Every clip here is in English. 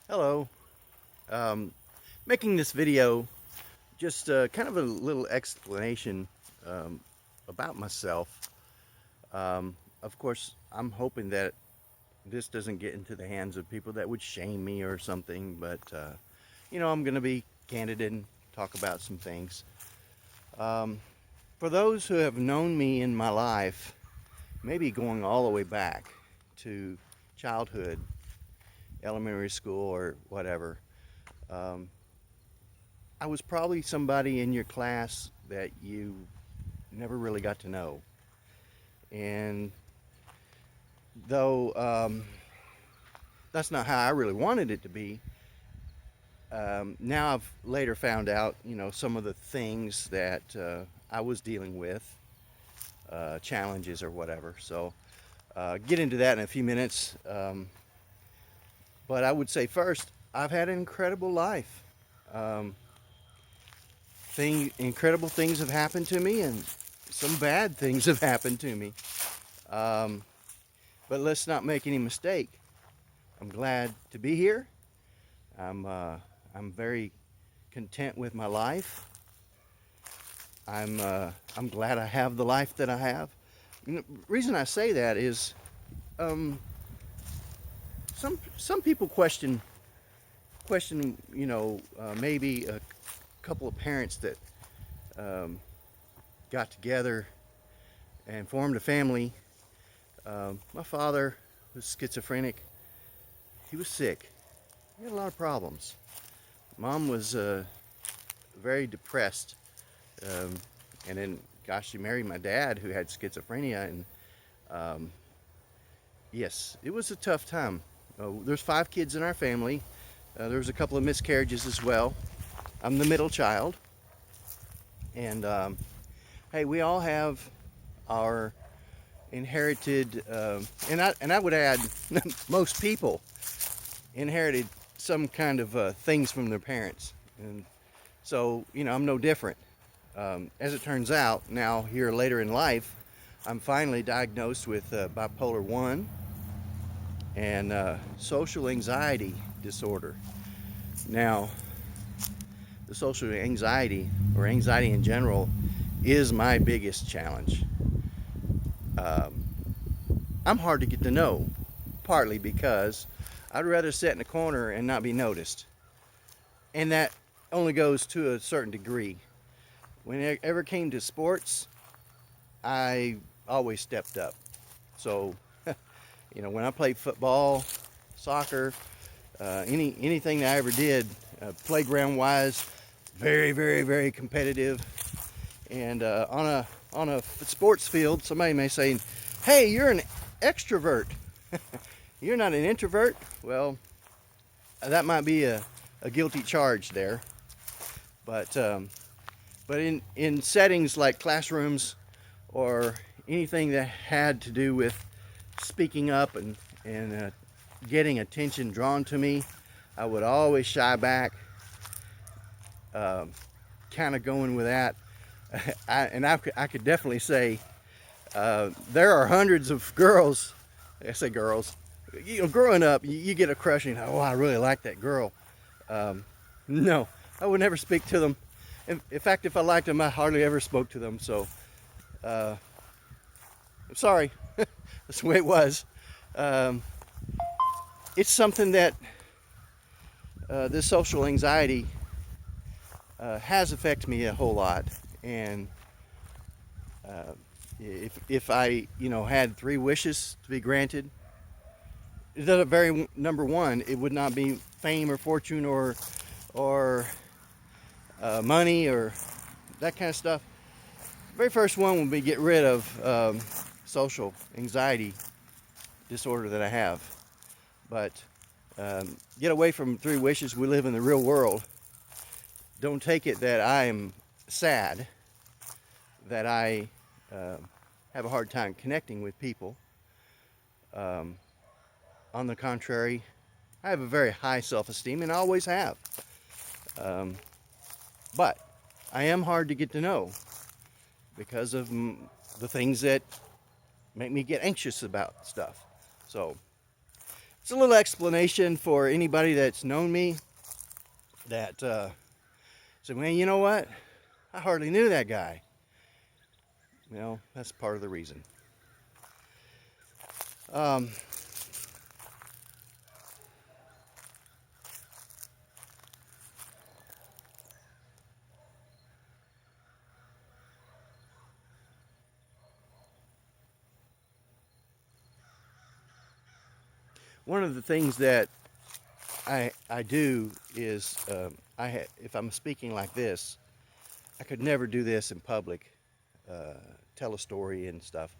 Hello. Um, Making this video just kind of a little explanation um, about myself. Of course, I'm hoping that this doesn't get into the hands of people that would shame me or something, but I'm going to be candid and talk about some things. Um, for those who have known me in my life, maybe going all the way back to childhood, elementary school, or whatever. Um, I was probably somebody in your class that you never really got to know. And though that's not how I really wanted it to be, now I've later found out, some of the things that I was dealing with, challenges or whatever. So get into that in a few minutes. But I would say first, I've had an incredible life. Um, Incredible things have happened to me, and some bad things have happened to me. Um, but let's not make any mistake. I'm glad to be here. I'm uh, I'm very content with my life. I'm glad I have the life that I have. And the reason I say that is, um, some people question maybe a couple of parents that um, got together and formed a family. My father was schizophrenic. He was sick. He had a lot of problems. Mom was very depressed. Um, and then, gosh, she married my dad who had schizophrenia. And um, yes, it was a tough time. There's 5 kids in our family. There was a couple of miscarriages as well. I'm the middle child. And hey, we all have our inherited, and I would add, most people inherited some kind of things from their parents, and so I'm no different. As it turns out, now here later in life, I'm finally diagnosed with bipolar 1 and social anxiety disorder. Now, the social anxiety or anxiety in general is my biggest challenge. Um, I'm hard to get to know, partly because I'd rather sit in a corner and not be noticed. And that only goes to a certain degree. When it ever came to sports, I always stepped up. So, when I played football, soccer, anything that I ever did, playground wise, very, very, very competitive. And on a sports field, somebody may say, "Hey, you're an extrovert. You're not an introvert." Well, that might be a guilty charge there. But in settings like classrooms or anything that had to do with speaking up and getting attention drawn to me, I would always shy back, kind of going with that. I could definitely say there are hundreds of girls. I say girls. Growing up, you get a crush and oh, I really like that girl. No, I would never speak to them. In fact, if I liked them, I hardly ever spoke to them. So, I'm sorry. That's the way it was. Um, it's something that this social anxiety has affected me a whole lot. And uh, if I, had 3 wishes to be granted, the very number one, it would not be fame or fortune or money or that kind of stuff. The very first one would be get rid of social anxiety disorder that I have. But get away from 3 wishes. We live in the real world. Don't take it that I am sad, that I have a hard time connecting with people. Um, on the contrary, I have a very high self-esteem and I always have. Um, but I am hard to get to know because of the things that make me get anxious about stuff. So it's a little explanation for anybody that's known me that said, man, you know what? I hardly knew that guy. You know, that's part of the reason. Um, one of the things that I do is if I'm speaking like this, I could never do this in public, tell a story and stuff.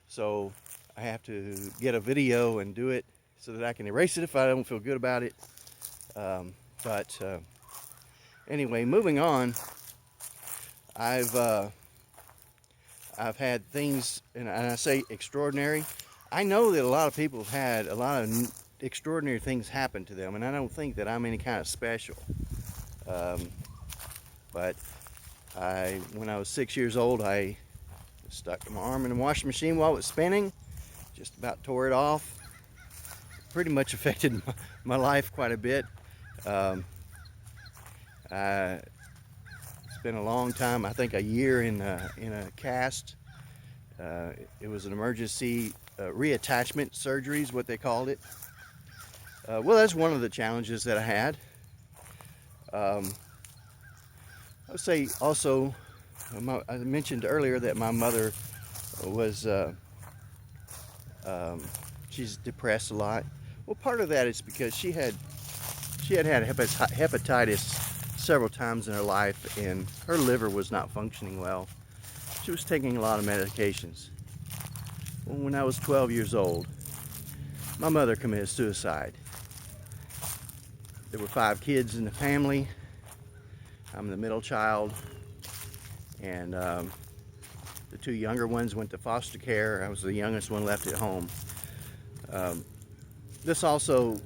So I have to get a video and do it so that I can erase it if I don't feel good about it. But anyway, moving on. I've had things, and I say extraordinary. I know that a lot of people have had a lot of extraordinary things happen to them, and I don't think that I'm any kind of special. But when I was 6 years old, I stuck my arm in the washing machine while it was spinning. Just about tore it off. Pretty much affected my life quite a bit. It's been a long time. I think a year in a cast. It was an emergency reattachment surgery is what they called it. Well, that's one of the challenges that I had. I would say also, I mentioned earlier that my mother was, she's depressed a lot. Well, part of that is because she had hepatitis several times in her life, and her liver was not functioning well. She was taking a lot of medications. Well, when I was 12 years old, my mother committed suicide. There were 5 kids in the family. I'm the middle child, and the 2 younger ones went to foster care. I was the youngest one left at home. This also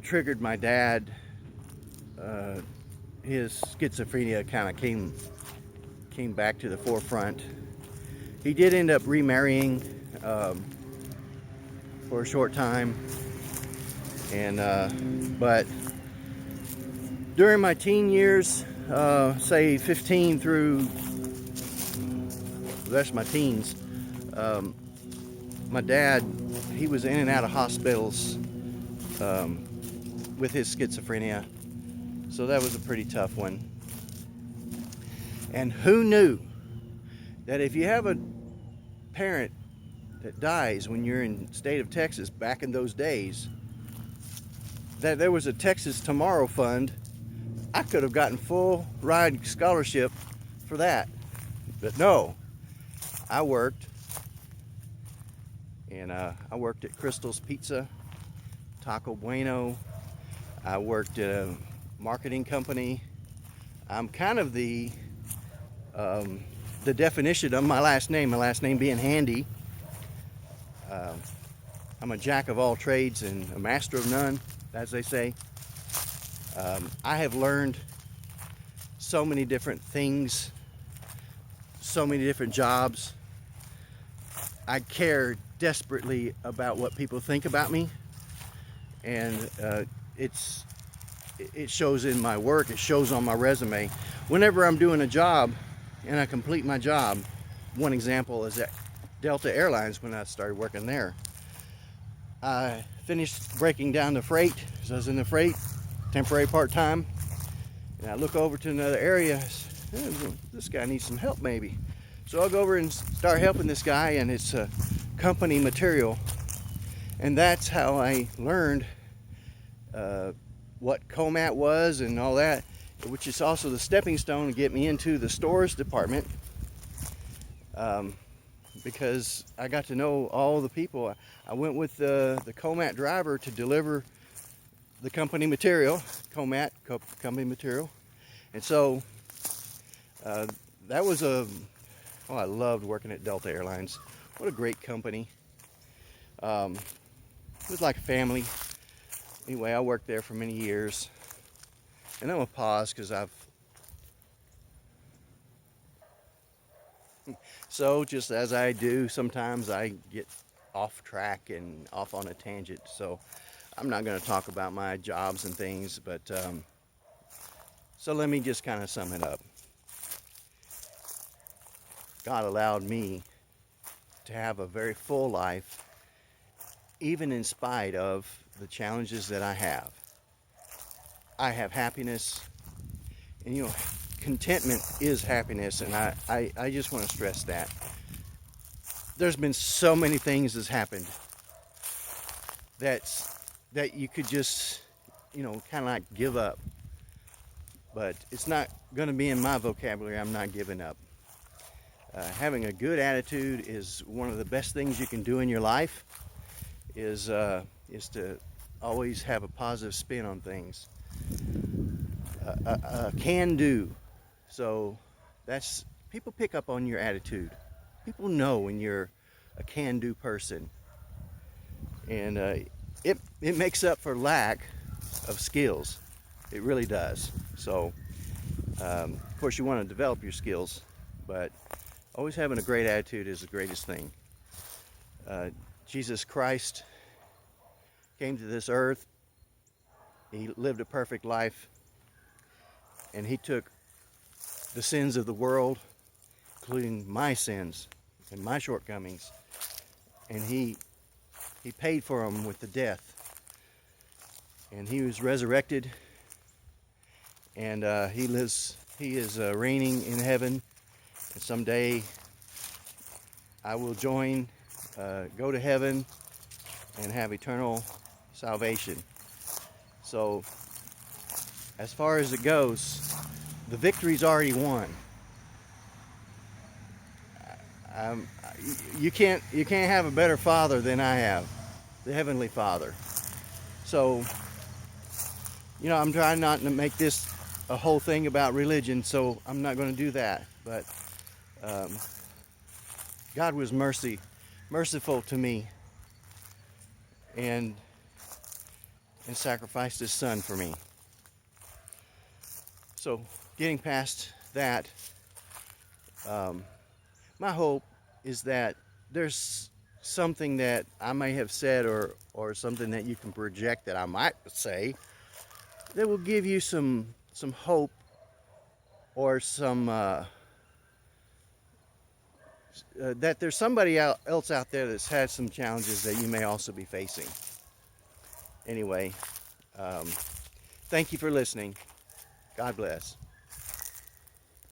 triggered my dad. His schizophrenia kind of came back to the forefront. He did end up remarrying for a short time, and but during my teen years, say 15 through the rest of my teens, my dad, he was in and out of hospitals with his schizophrenia. So that was a pretty tough one. And who knew that if you have a parent that dies when you're in the state of Texas back in those days, that there was a Texas Tomorrow Fund. I could have gotten full ride scholarship for that. But no, I worked. And I worked at Crystal's Pizza, Taco Bueno. I worked at a marketing company. I'm kind of the definition of my last name being Handy. I'm a jack of all trades and a master of none, as they say. I have learned so many different things, so many different jobs. I care desperately about what people think about me, and it shows in my work. It shows on my resume. Whenever I'm doing a job and I complete my job, one example is at Delta Airlines when I started working there. I finished breaking down the freight, because I was in the freight, temporary part-time, and I look over to another area. This guy needs some help maybe. So I'll go over and start helping this guy, and it's company material. And that's how I learned what COMAT was and all that, which is also the stepping stone to get me into the stores department, because I got to know all the people. I went with the COMAT driver to deliver the company material, COMAT company material. And so that was I loved working at Delta Airlines. What a great company. It was like a family. Anyway, I worked there for many years. And I'm gonna pause because so just as I do, sometimes I get off track and off on a tangent. So I'm not going to talk about my jobs and things, but so let me just kind of sum it up. God allowed me to have a very full life, even in spite of the challenges that I have. I have happiness, and contentment is happiness, and I just want to stress that. There's been so many things that's happened that you could just, kind of like give up. But it's not going to be in my vocabulary. I'm not giving up. Having a good attitude is one of the best things you can do in your life. Is to always have a positive spin on things. Can do. So that's, people pick up on your attitude. People know when you're a can do person, and it makes up for lack of skills. It really does. So of course you want to develop your skills, but always having a great attitude is the greatest thing. Jesus Christ came to this earth. He lived a perfect life, and he took the sins of the world, including my sins and my shortcomings, and he paid for them with the death. And he was resurrected, and he is reigning in heaven. And someday I will go to heaven and have eternal salvation. So as far as it goes, the victory's already won. You can't have a better father than I have, the Heavenly Father. So I'm trying not to make this a whole thing about religion, so I'm not going to do that. But God was merciful to me, and sacrificed his son for me. So getting past that, my hope is that there's something that I may have said, or something that you can project that I might say, that will give you some hope, or some that there's somebody else out there that's had some challenges that you may also be facing. Anyway, thank you for listening. God bless.